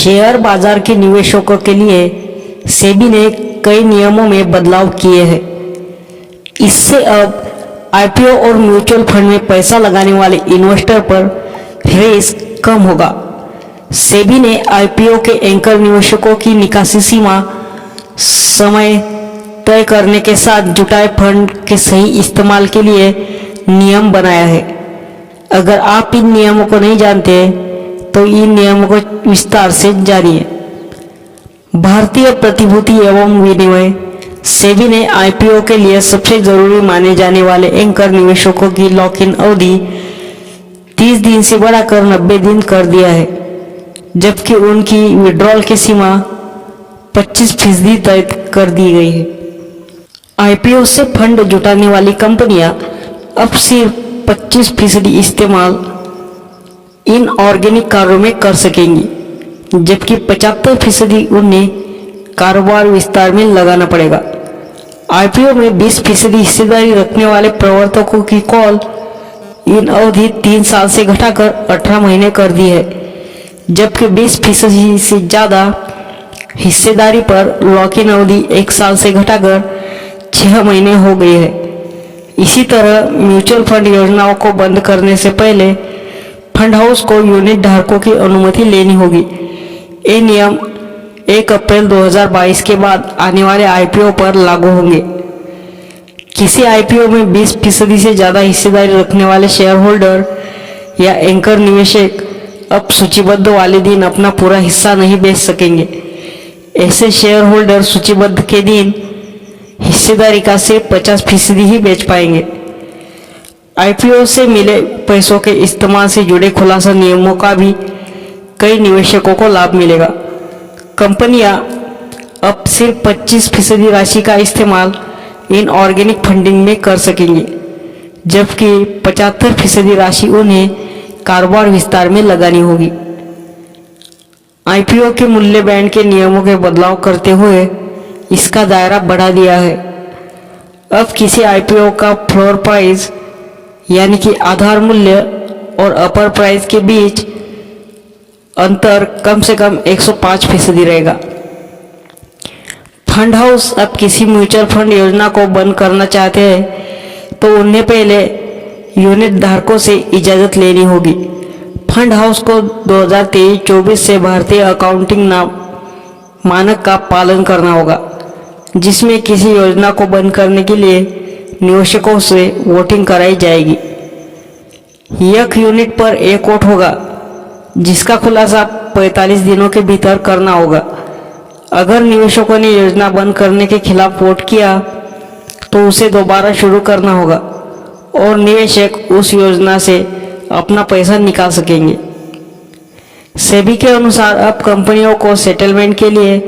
Share बाजार के निवेशकों के लिए सेबी ने कई नियमों में बदलाव किए हैं। इससे अब आईपीओ और म्यूचुअल फंड में पैसा लगाने वाले इन्वेस्टर पर रिस्क कम होगा। सेबी ने आईपीओ के एंकर निवेशकों की निकासी सीमा समय तय करने के साथ जुटाए फंड के सही इस्तेमाल के लिए नियम बनाया है। अगर आप इन नियमों को नहीं जानते तो इन नियमों को विस्तार से जानिए। भारतीय प्रतिभूति एवं विनिमय सेबी ने आईपीओ के लिए सबसे जरूरी माने जाने वाले एंकर निवेशकों की लॉक इन अवधि 30 दिन से बढ़ाकर 90 दिन कर दिया है, जबकि उनकी विड्रॉल की सीमा 25% तय कर दी गई है। आईपीओ से फंड जुटाने वाली कंपनियां अब सिर्फ 25% इस्तेमाल इन ऑर्गेनिक कार्यों में कर सकेंगी, जबकि 75% उन्हें कारोबार विस्तार में लगाना पड़ेगा। आईपीओ में 20% हिस्सेदारी रखने वाले प्रवर्तकों की कॉल इन अवधि 3 साल से घटाकर 18 महीने कर दी है, जबकि 20% से ज़्यादा हिस्सेदारी पर लॉक इन अवधि 1 साल से घटाकर 6 महीने हो गई है। इसी तरह म्यूचुअल फंड योजनाओं को बंद करने से पहले फंड हाउस को यूनिट धारकों की अनुमति लेनी होगी। ये नियम 1 अप्रैल 2022 के बाद आने वाले आईपीओ पर लागू होंगे। किसी आईपीओ में 20% से ज़्यादा हिस्सेदारी रखने वाले शेयर होल्डर या एंकर निवेशक अब सूचीबद्ध वाले दिन अपना पूरा हिस्सा नहीं बेच सकेंगे। ऐसे शेयर होल्डर सूचीबद्ध के दिन हिस्सेदारी का सिर्फ 50% ही बेच पाएंगे। आईपीओ से मिले पैसों के इस्तेमाल से जुड़े खुलासा नियमों का भी कई निवेशकों को लाभ मिलेगा। कंपनियां अब सिर्फ 25% राशि का इस्तेमाल इन ऑर्गेनिक फंडिंग में कर सकेंगी, जबकि 75% राशि उन्हें कारोबार विस्तार में लगानी होगी। आईपीओ के मूल्य बैंड के नियमों के बदलाव करते हुए इसका दायरा बढ़ा दिया है। अब किसी आईपीओ का फ्लोर प्राइस यानी कि आधार मूल्य और अपर प्राइस के बीच अंतर कम से कम 105% रहेगा। फंड हाउस अब किसी म्यूचुअल फंड योजना को बंद करना चाहते हैं तो उन्हें पहले यूनिट धारकों से इजाज़त लेनी होगी। फंड हाउस को 2023-24 से भारतीय अकाउंटिंग मानक का पालन करना होगा, जिसमें किसी योजना को बंद करने के लिए निवेशकों से वोटिंग कराई जाएगी। एक यूनिट पर एक वोट होगा, जिसका खुलासा 45 दिनों के भीतर करना होगा। अगर निवेशकों ने योजना बंद करने के खिलाफ वोट किया तो उसे दोबारा शुरू करना होगा और निवेशक उस योजना से अपना पैसा निकाल सकेंगे। सेबी के अनुसार अब कंपनियों को सेटलमेंट के लिए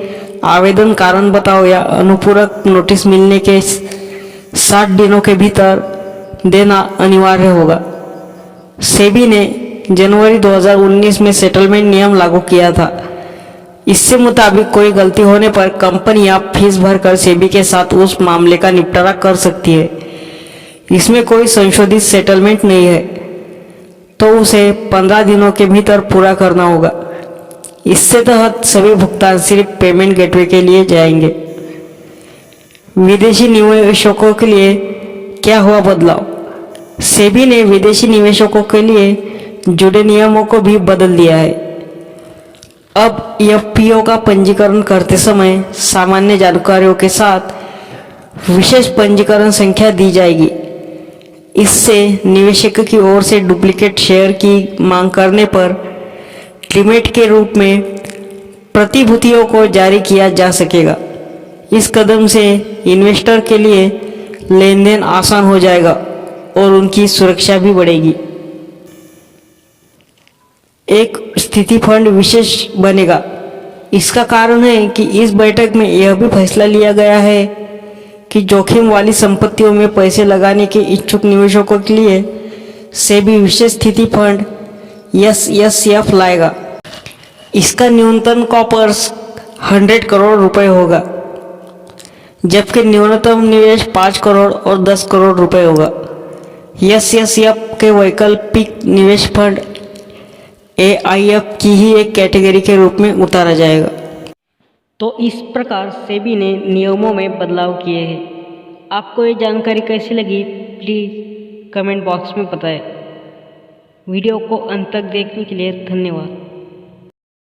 आवेदन कारण बताओ या अनुपूरक नोटिस मिलने के 60 दिनों के भीतर देना अनिवार्य होगा। सेबी ने जनवरी 2019 में सेटलमेंट नियम लागू किया था। इससे मुताबिक कोई गलती होने पर कंपनियां फीस भरकर सेबी के साथ उस मामले का निपटारा कर सकती है। इसमें कोई संशोधित सेटलमेंट नहीं है तो उसे 15 दिनों के भीतर पूरा करना होगा। इससे तहत सभी भुगतान सिर्फ पेमेंट गेटवे के लिए जाएंगे। विदेशी निवेशकों के लिए क्या हुआ बदलाव? सेबी ने विदेशी निवेशकों के लिए जुड़े नियमों को भी बदल दिया है। अब एफपीओ का पंजीकरण करते समय सामान्य जानकारियों के साथ विशेष पंजीकरण संख्या दी जाएगी। इससे निवेशक की ओर से डुप्लीकेट शेयर की मांग करने पर लिमिट के रूप में प्रतिभूतियों को जारी किया जा सकेगा। इस कदम से इन्वेस्टर के लिए लेन देन आसान हो जाएगा और उनकी सुरक्षा भी बढ़ेगी। एक स्थिति फंड विशेष बनेगा। इसका कारण है कि इस बैठक में यह भी फैसला लिया गया है कि जोखिम वाली संपत्तियों में पैसे लगाने के इच्छुक निवेशकों के लिए सेबी विशेष स्थिति फंड SSF लाएगा। इसका न्यूनतम कॉपर्स 100 करोड़ रुपए होगा, जबकि न्यूनतम निवेश 5 करोड़ और 10 करोड़ रुपए होगा। SSF के वैकल्पिक निवेश फंड AIF की ही एक कैटेगरी के रूप में उतारा जाएगा। तो इस प्रकार सेबी ने नियमों में बदलाव किए हैं। आपको ये जानकारी कैसी लगी प्लीज़ कमेंट बॉक्स में बताएं। वीडियो को अंत तक देखने के लिए धन्यवाद।